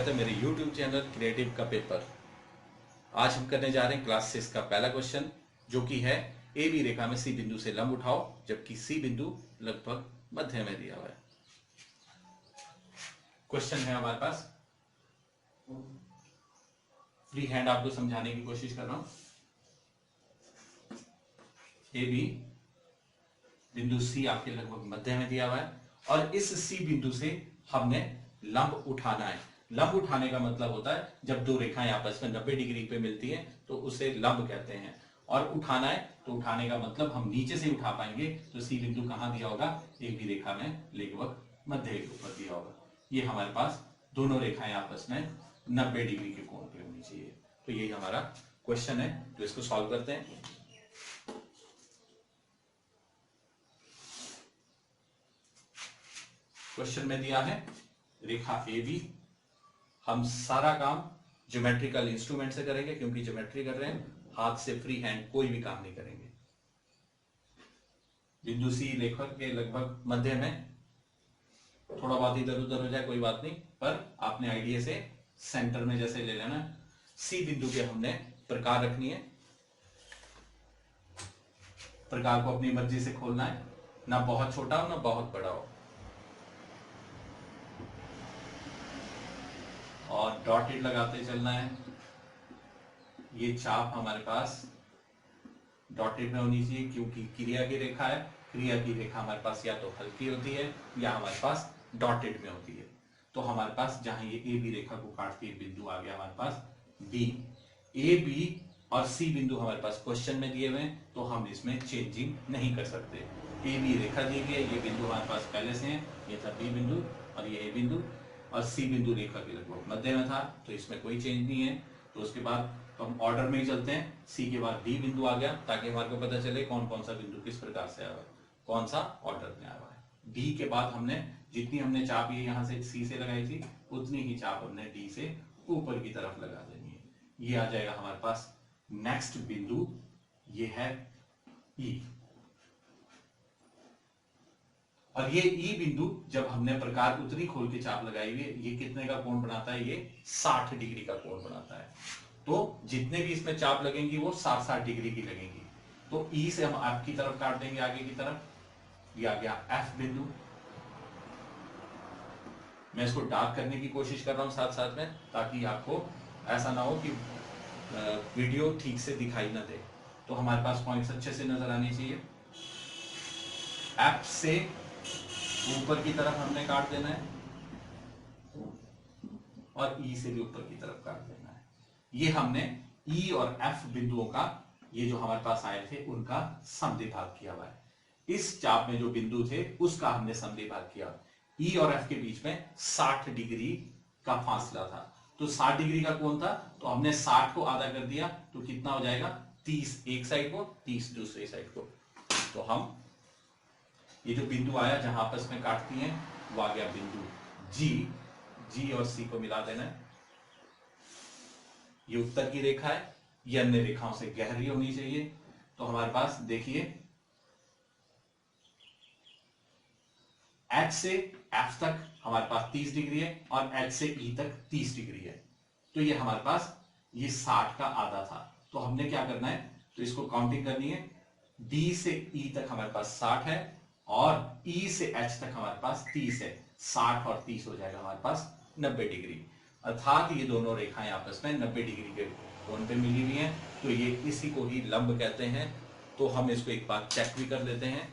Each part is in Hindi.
है मेरे YouTube चैनल क्रिएटिव का पेपर। आज हम करने जा रहे हैं क्लास 6 का पहला क्वेश्चन, जो कि है ए बी रेखा में सी बिंदु से लंब उठाओ जबकि सी बिंदु लगभग मध्य में दिया हुआ है। क्वेश्चन है हमारे पास, फ्री हैंड आपको समझाने की कोशिश कर रहा हूं। ए बी बिंदु सी आपके लगभग मध्य में दिया हुआ है और इस सी बिंदु से हमने लंब उठाना है। लंब उठाने का मतलब होता है जब दो रेखाएं आपस में 90 डिग्री पे मिलती हैं तो उसे लंब कहते हैं। और उठाना है तो उठाने का मतलब हम नीचे से उठा पाएंगे। तो सी बिंदु कहां दिया होगा? एक भी रेखा में लगभग मध्य के ऊपर दिया होगा। ये हमारे पास दोनों रेखाएं आपस में 90 डिग्री के कोण पे होनी चाहिए। तो यही हमारा क्वेश्चन है, तो इसको सॉल्व करते हैं। क्वेश्चन में दिया है रेखा ए बी। हम सारा काम ज्योमेट्रिकल इंस्ट्रूमेंट से करेंगे क्योंकि ज्योमेट्री कर रहे हैं, हाथ से फ्री हैंड कोई भी काम नहीं करेंगे। बिंदु सी रेखा के लगभग मध्य में, थोड़ा बहुत इधर उधर हो जाए कोई बात नहीं, पर आपने आइडिया से सेंटर में जैसे ले लेना। सी बिंदु के हमने प्रकार रखनी है, प्रकार को अपनी मर्जी से खोलना है, ना बहुत छोटा हो ना बहुत बड़ा हो। और डॉटेड लगाते चलना है। ये चाप हमारे पास डॉटेड में होनी चाहिए क्योंकि क्रिया की रेखा है। क्रिया की रेखा हमारे पास या तो हल्की होती है या हमारे पास डॉटेड में होती है। तो हमारे पास जहां ये ए बी रेखा को काटती है बिंदु आ गया हमारे पास बी। ए बी और सी बिंदु हमारे पास क्वेश्चन में दिए हुए हैं, तो हम इसमें चेंजिंग नहीं कर सकते। ए बी रेखा दी गई है, ये बिंदु हमारे पास पहले से है, ये था बी बिंदु और ये ए बिंदु, और सी बिंदु रेखा के लगभग मध्य में था, तो इसमें कोई चेंज नहीं है। तो उसके बाद तो हम ऑर्डर में ही चलते हैं। सी के बाद डी बिंदु आ गया ताकि हमारे को पता चले कौन कौन सा बिंदु किस प्रकार से आया हुआ है, कौन सा ऑर्डर में आया हुआ है। डी के बाद हमने जितनी हमने चाप ये यहां से सी से लगाई थी उतनी ही चाप हमने डी से ऊपर की तरफ लगा देनी है। ये आ जाएगा हमारे पास नेक्स्ट बिंदु, ये है ई। और ये ई बिंदु जब हमने प्रकार उतनी खोल के चाप लगाई हुई है, ये कितने का कोण बनाता है? ये 60 डिग्री का कोण बनाता है। तो जितने भी इसमें चाप लगेंगी वो 60-60 डिग्री की लगेंगी। तो ई से हम एफ की तरफ काट देंगे, आगे की तरफ। ये आ गया एफ बिंदु। मैं इसको डार्क करने की कोशिश कर रहा हूं साथ साथ में, ताकि आपको ऐसा ना हो कि वीडियो ठीक से दिखाई ना दे। तो हमारे पास पॉइंट्स अच्छे से नजर आने चाहिए। एफ से ऊपर की तरफ हमने काट देना है और ई से भी ऊपर की तरफ काट देना है। ये हमने ई और एफ बिंदुओं का, ये जो हमारे पास आए थे उनका समद्विभाग किया हुआ है। इस चाप में जो बिंदु थे उसका हमने समद्विभाग किया। ई और एफ के बीच में 60 डिग्री का फासला था, तो 60 डिग्री का कोण था, तो हमने 60 को आधा कर दिया, तो कितना हो जाएगा? 30 एक साइड को, 30 दूसरी साइड को। तो हम ये जो बिंदु आया जहां आपस में काटती हैं वो आ गया बिंदु जी। जी और सी को मिला देना है। ये उत्तर की रेखा है, ये अन्य रेखाओं से गहरी होनी चाहिए। तो हमारे पास देखिए एच से एफ तक हमारे पास 30 डिग्री है और एच से ई तक 30 डिग्री है। तो ये हमारे पास ये 60 का आधा था। तो हमने क्या करना है? तो इसको काउंटिंग करनी है। डी से ई तक हमारे पास 60 है और ई से एच तक हमारे पास 30 है। 60 और 30 हो जाएगा हमारे पास 90 डिग्री। अर्थात ये दोनों रेखाएं आपस में 90 डिग्री के कोण पे मिली हुई हैं, तो ये इसी को ही लंब कहते हैं। तो हम इसको एक बार चेक भी कर लेते हैं।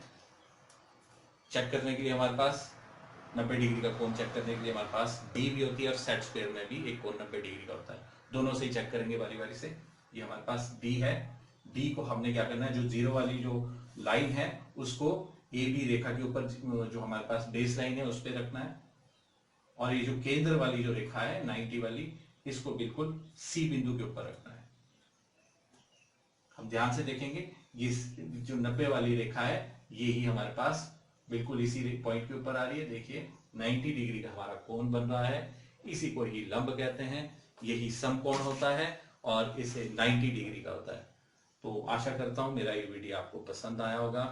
चेक करने के लिए हमारे पास 90 डिग्री का कोण चेक करने के लिए हमारे पास डी भी होती है और सेट स्क्वायर में भी एक कोण 90 डिग्री का होता है। दोनों से ही चेक करेंगे बारी बारी से। ये हमारे पास डी है। डी को हमने क्या करना है? जो जीरो वाली जो लाइन है उसको ए बी रेखा के ऊपर, जो हमारे पास बेस लाइन है उस पर रखना है। और ये जो केंद्र वाली जो रेखा है 90 वाली, इसको बिल्कुल सी बिंदु के ऊपर रखना है। हम ध्यान से देखेंगे, ये जो 90 वाली रेखा है ये ही हमारे पास बिल्कुल इसी पॉइंट के ऊपर आ रही है। देखिए 90 डिग्री का हमारा कोण बन रहा है, इसी को ही लंब कहते हैं। यही समकोण होता है और इसे 90 डिग्री का होता है। तो आशा करता हूं मेरा ये वीडियो आपको पसंद आया होगा।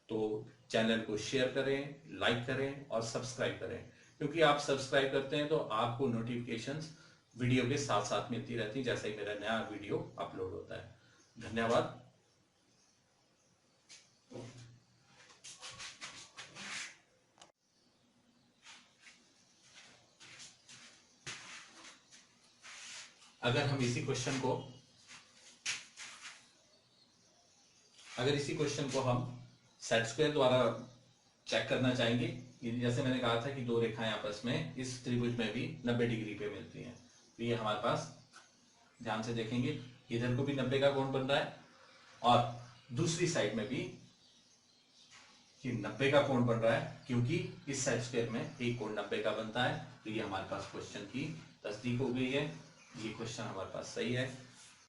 तो चैनल को शेयर करें, लाइक करें और सब्सक्राइब करें, क्योंकि आप सब्सक्राइब करते हैं तो आपको नोटिफिकेशंस वीडियो के साथ साथ मिलती रहती है जैसे ही मेरा नया वीडियो अपलोड होता है। धन्यवाद। अगर हम इसी क्वेश्चन को हम सेट स्क्वायर द्वारा चेक करना चाहेंगे, जैसे मैंने कहा था कि दो रेखाएं आपस में इस त्रिभुज में भी 90 डिग्री पे मिलती हैं, तो ये हमारे पास ध्यान से देखेंगे इधर को भी 90 का कोण बन रहा है और दूसरी साइड में भी कि 90 का कोण बन रहा है, क्योंकि इस सेट स्क्वायर में एक कोण 90 का बनता है। तो ये हमारे पास क्वेश्चन की तस्दीक हो गई है, ये क्वेश्चन हमारे पास सही है।